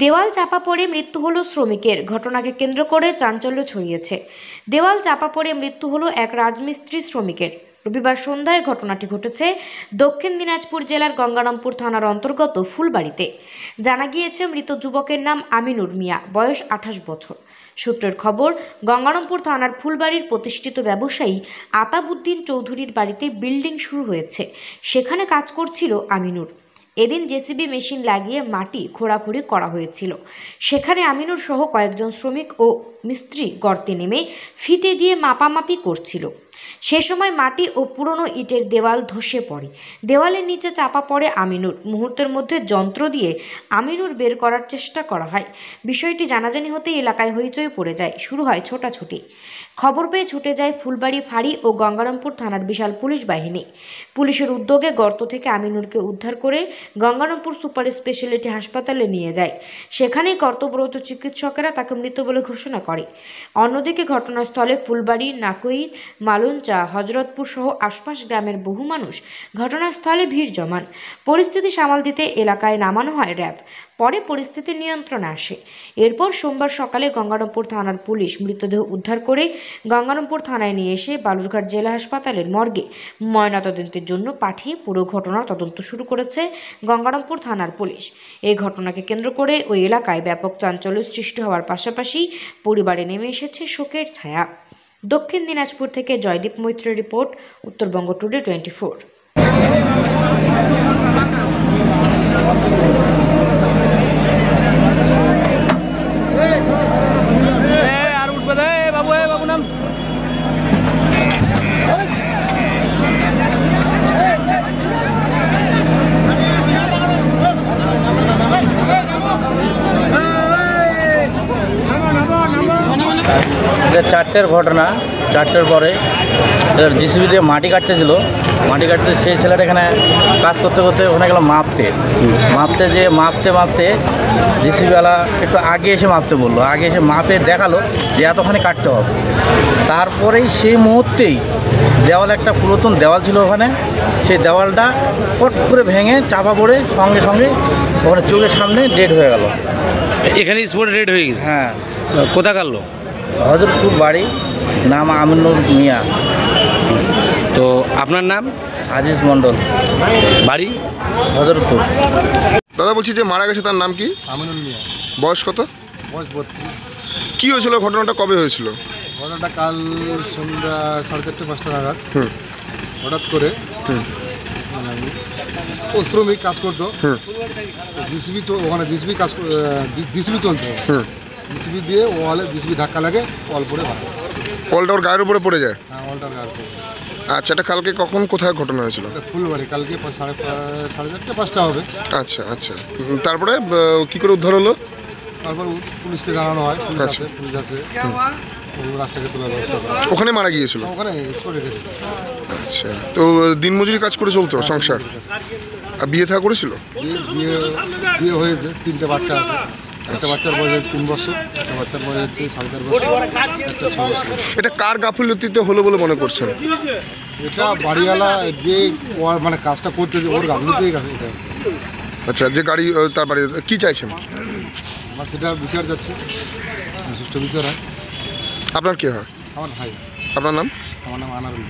দেওয়াল চাপা পড়ে মৃত্যু হলো শ্রমিকের। ঘটনাকে কেন্দ্র করে চাঞ্চল্য ছড়িয়েছে। দেওয়াল চাপা পড়ে মৃত্যু হলো এক রাজমিস্ত্রি শ্রমিকের। রবিবার সন্ধ্যায় ঘটনাটি ঘটেছে দক্ষিণ দিনাজপুর জেলার গঙ্গারামপুর থানার অন্তর্গত ফুলবাড়িতে। জানা গিয়েছে, মৃত যুবকের নাম আমিনুর মিয়া, বয়স 28 বছর। সূত্রের খবর, গঙ্গারামপুর থানার ফুলবাড়ির প্রতিষ্ঠিত ব্যবসায়ী আতাবউদ্দিন চৌধুরীর বাড়িতে বিল্ডিং শুরু হয়েছে। সেখানে কাজ করছিল আমিনুর। এদিন জেসিবি মেশিন লাগিয়ে মাটি খোঁড়াখুড়ি করা হয়েছিল। সেখানে আমিনুর সহ কয়েকজন শ্রমিক ও মিস্ত্রি গর্তে নেমে ফিতে দিয়ে মাপামাপি করছিল। সে সময় মাটি ও পুরনো ইটের দেওয়াল ধসে পড়ে। দেওয়ালের নিচে চাপা পড়ে আমিনুর। মুহূর্তের মধ্যে যন্ত্র দিয়ে আমিনুর বের করার চেষ্টা করা হয়। বিষয়টি জানাজানি হতেই এলাকায় হইচই পড়ে যায়। শুরু হয় ছোটাছুটি। খবর পেয়ে ছুটে যায় ফুলবাড়ি ফাঁড়ি ও গঙ্গারামপুর থানার বিশাল পুলিশ বাহিনী। পুলিশের উদ্যোগে গর্ত থেকে আমিনুরকে উদ্ধার করে গঙ্গারামপুর সুপার স্পেশালিটি হাসপাতালে নিয়ে যায়। সেখানেই কর্তব্যরত চিকিৎসকেরা তাকে মৃত বলে ঘোষণা করে। অন্যদিকে ঘটনাস্থলে ফুলবাড়ি, নাকই, মালঞ্চা, হজরতপুর সহ আশপাশ গ্রামের বহু মানুষ ঘটনাস্থলে ভিড় জমান। পরিস্থিতি সামাল দিতে এলাকায় নামানো হয় র্যাব। পরে পরিস্থিতি নিয়ন্ত্রণে আসে। এরপর সোমবার সকালে গঙ্গারামপুর থানার পুলিশ মৃতদেহ উদ্ধার করে গঙ্গারামপুর থানায় নিয়ে এসে বালুরঘাট জেলা হাসপাতালের মর্গে ময়নাতদন্তের জন্য পাঠিয়ে পুরো ঘটনার তদন্ত শুরু করেছে গঙ্গারামপুর থানার পুলিশ। এই ঘটনাকে কেন্দ্র করে ওই এলাকায় ব্যাপক চাঞ্চল্য সৃষ্টি হওয়ার পাশাপাশি পরিবারে নেমে এসেছে শোকের ছায়া। দক্ষিণ দিনাজপুর থেকে জয়দীপ মৈত্রের রিপোর্ট, উত্তরবঙ্গ টুডে 24। এটা 4টের ঘটনা। 4টের পরে জিসিবি দিয়ে মাটি কাটতেছিল। মাটি কাটতে সেই ছেলেটা এখানে কাজ করতে করতে ওখানে গেল মাপতে যে মাপতে জিসিবিওয়ালা একটু আগে এসে মাপতে বললো। আগে এসে মাপে দেখালো যে এতখানি কাটতে হবে। তারপরেই সেই মুহূর্তেই দেওয়াল, একটা পুরাতন দেওয়াল ছিল ওখানে, সেই দেওয়ালটা পট করে ভেঙে চাপা পড়ে সঙ্গে সঙ্গে ওখানে চোখের সামনে ডেড হয়ে গেল। এখানে স্পটে ডেড হয়ে গেছে? হ্যাঁ। কোথা কাটলো? হজরতপুর বাড়ি, নাম আমিনুর মিয়া। তো আপনার নাম? আজিজ মণ্ডল, বাড়ি হজরতপুর। দাদা, বলছি যে মারা গেছে তার নাম কি? আমিনুর মিয়া। বয়স কত? বয়স 32। কি হয়েছিল? ঘটনাটা কবে হয়েছিল? ঘটনাটা কাল সন্ধ্যা 4:30-5টা নাগাদ। হঠাৎ করে ও শ্রমিক কাজ করতো, জিসিবি ওখানে জিসিবি চলতো। জিসিবি দিয়ে ওয়ালে জিসিবি ধাক্কা লাগে, ওয়াল পড়ে ভাঙে। ওয়ালটা ওর গায়ের উপরে পড়ে যায়? হ্যাঁ, ওয়ালটার গায়ের উপরে। আচ্ছা, এটা কালকে কখন কোথায় ঘটনা হয়েছিল? ফুলবাড়ি, কালকে 4:30-5টা হবে। আচ্ছা আচ্ছা, তারপরে কি করে উদ্ধার হলো? তারপর পুলিশকে জানানো হয়, পুলিশ আছে, রাস্তাকে তোলার ব্যবস্থা করে। ওখানে মারা গিয়েছিল? ওখানে স্পটে গেছে। আচ্ছা, তো দিনমজুরি কাজ করে চলতো সংসার? আর বিয়ে থা করেছিল? বিয়ে হয়েছে, 3টে বাচ্চা আছে। একটা বাচ্চার বয়স 3 বছর, একটা বাচ্চার বয়স হচ্ছে 4.5 বছর, একটা 6 বছর। এটা কার গাফিলতিতে হলো বলে মনে করছেন? এটা বাড়িওয়ালা যে মানে কাজটা করতে, ওর গাফিলতিতেই কাজ এটা হচ্ছে। আচ্ছা, যে গাড়ি তার বাড়ি, কি চাইছেন? আমার সেটা বিচার যাচ্ছে, সুষ্ঠু বিচার হয়। আপনার কে হয়? আমার ভাই। আপনার নাম? আমার নাম আনারুল।